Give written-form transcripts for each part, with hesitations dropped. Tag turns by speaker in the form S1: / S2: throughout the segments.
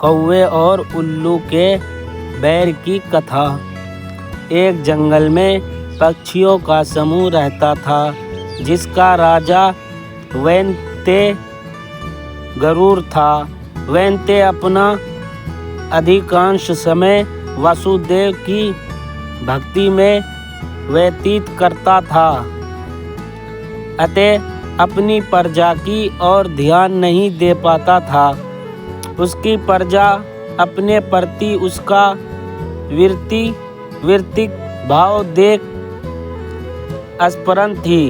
S1: कौवे और उल्लू के बैर की कथा। एक जंगल में पक्षियों का समूह रहता था, जिसका राजा वैनते गरुड़ था। वैनते अपना अधिकांश समय वासुदेव की भक्ति में व्यतीत करता था, अतः अपनी प्रजा की ओर ध्यान नहीं दे पाता था। उसकी प्रजा अपने प्रति उसका वृत्तिक भाव देख स्फुरन थी।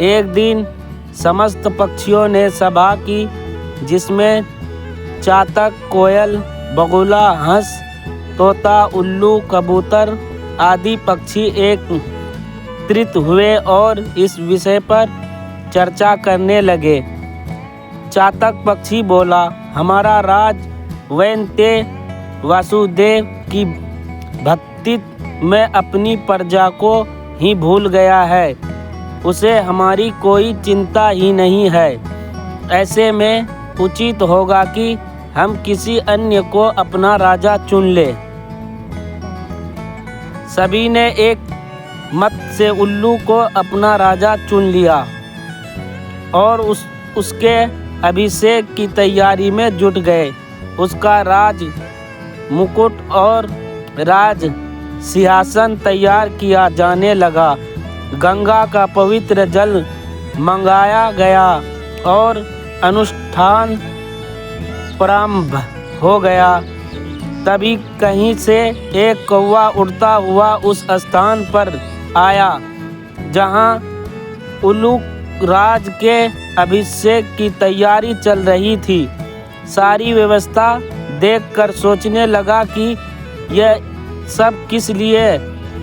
S1: एक दिन समस्त पक्षियों ने सभा की, जिसमें चातक, कोयल, बगुला, हंस, तोता, उल्लू, कबूतर आदि पक्षी एकत्रित हुए और इस विषय पर चर्चा करने लगे। चातक पक्षी बोला, हमारा राज वैनते वासुदेव की भक्ति में अपनी प्रजा को ही भूल गया है। उसे हमारी कोई चिंता ही नहीं है। ऐसे में उचित होगा कि हम किसी अन्य को अपना राजा चुन ले। सभी ने एक मत से उल्लू को अपना राजा चुन लिया और उसके अभिषेक की तैयारी में जुट गए। उसका राज मुकुट और राज सिंहासन तैयार किया जाने लगा। गंगा का पवित्र जल मंगाया गया और अनुष्ठान प्रारंभ हो गया। तभी कहीं से एक कौवा उड़ता हुआ उस स्थान पर आया जहां उल्लू राज के अभिषेक की तैयारी चल रही थी। सारी व्यवस्था देखकर सोचने लगा कि यह सब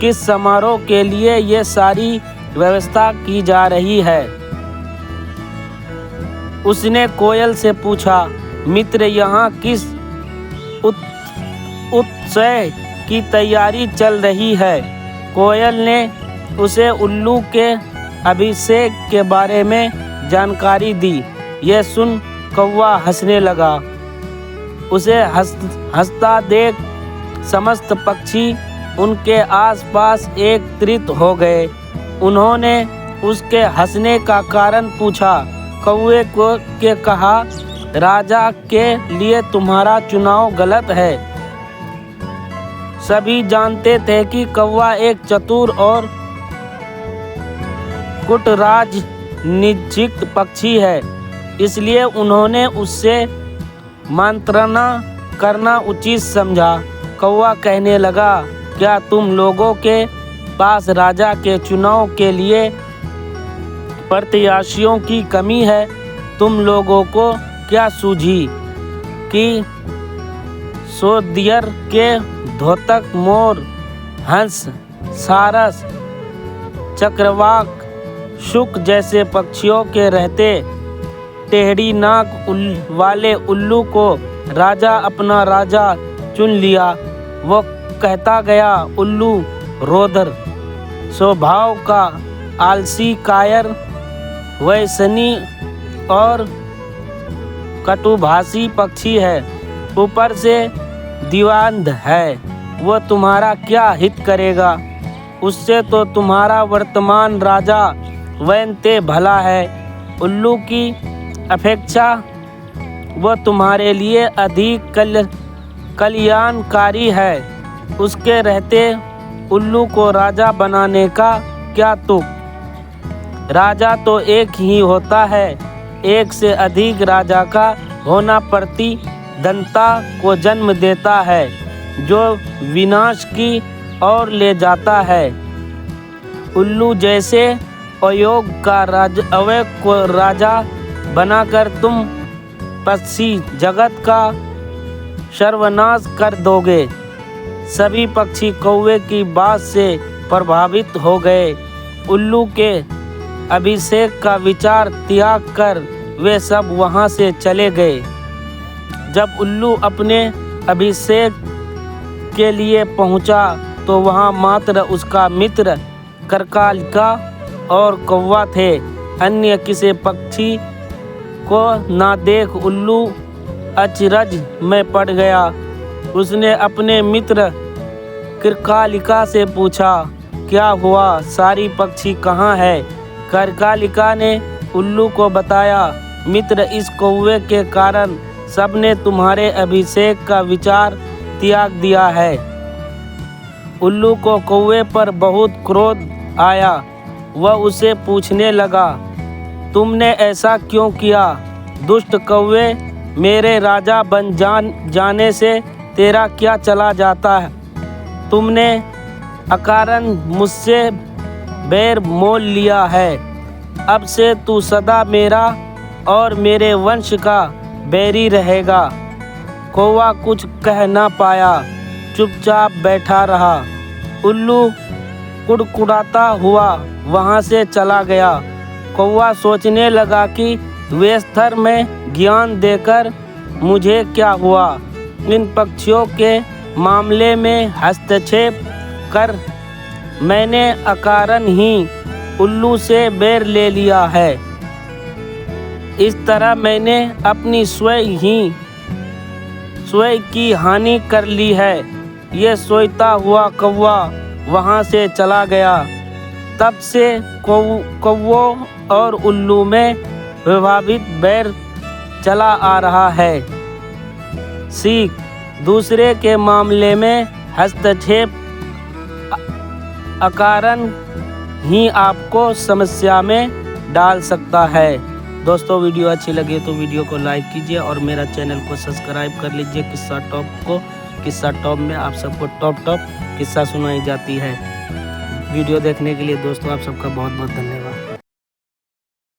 S1: किस समारोह के लिए ये सारी व्यवस्था की जा रही है। उसने कोयल से पूछा, मित्र, यहाँ किस उत्सव की तैयारी चल रही है? कोयल ने उसे उल्लू के अभिषेक के बारे में जानकारी दी। यह सुन कौवा हंसने लगा। उसे हंसता देख समस्त पक्षी उनके आसपास एकत्रित हो गए। उन्होंने उसके हंसने का कारण पूछा। कौवे के कहा, राजा के लिए तुम्हारा चुनाव गलत है। सभी जानते थे कि कौवा एक चतुर और कूटराजनीतिक पक्षी है, इसलिए उन्होंने उससे मंत्रणा करना उचित समझा। कौवा कहने लगा, क्या तुम लोगों के पास राजा के चुनाव के लिए प्रत्याशियों की कमी है? तुम लोगों को क्या सूझी कि सोदियर के धोतक, मोर, हंस, सारस, चक्रवाक, शुक जैसे पक्षियों के रहते टेढ़ी नाक वाले उल्लू को राजा अपना राजा चुन लिया। वो कहता गया, उल्लू रोदर स्वभाव का, आलसी, कायर, वैसनी और कटुभाषी पक्षी है। ऊपर से दीवांध है। वो तुम्हारा क्या हित करेगा? उससे तो तुम्हारा वर्तमान राजा वैनते भला है। उल्लू की अपेक्षा वो तुम्हारे लिए अधिक कल्याणकारी है। उसके रहते उल्लू को राजा बनाने का क्या तुक? राजा तो एक ही होता है। एक से अधिक राजा का होना प्रतिद्वंद्विता को जन्म देता है, जो विनाश की ओर ले जाता है। उल्लू जैसे अयोग्य को राजा बनाकर तुम पक्षी जगत का सर्वनाश कर दोगे। सभी पक्षी कौवे की बात से प्रभावित हो गए। उल्लू के अभिषेक का विचार त्याग कर वे सब वहां से चले गए। जब उल्लू अपने अभिषेक के लिए पहुंचा तो वहां मात्र उसका मित्र करकालिका और कौवा थे। अन्य किसी पक्षी को ना देख उल्लू अचरज में पड़ गया। उसने अपने मित्र करकालिका से पूछा, क्या हुआ, सारी पक्षी कहाँ है? करकालिका ने उल्लू को बताया, मित्र, इस कौवे के कारण सबने तुम्हारे अभिषेक का विचार त्याग दिया है। उल्लू को कौवे पर बहुत क्रोध आया। वह उसे पूछने लगा, तुमने ऐसा क्यों किया? दुष्ट कौवे, मेरे राजा बन जाने से तेरा क्या चला जाता है? तुमने अकारण मुझसे बैर मोल लिया है। अब से तू सदा मेरा और मेरे वंश का बैरी रहेगा। कौवा कुछ कह ना पाया, चुपचाप बैठा रहा। उल्लू कुड़कुड़ाता हुआ वहाँ से चला गया। कौवा सोचने लगा कि वेस्तर में ज्ञान देकर मुझे क्या हुआ? इन पक्षियों के मामले में हस्तक्षेप कर मैंने अकारण ही उल्लू से बैर ले लिया है। इस तरह मैंने अपनी स्वयं की हानि कर ली है। ये सोचता हुआ कौवा वहाँ से चला गया। तब से कौवों और उल्लू में विभावित बैर चला आ रहा है। सीख, दूसरे के मामले में हस्तक्षेप अकारण ही आपको समस्या में डाल सकता है। दोस्तों, वीडियो अच्छी लगे तो वीडियो को लाइक कीजिए और मेरा चैनल को सब्सक्राइब कर लीजिए। किस्सा टॉप में आप सबको टॉप किस्सा सुनाई जाती है। वीडियो देखने के लिए दोस्तों आप सबका बहुत बहुत धन्यवाद।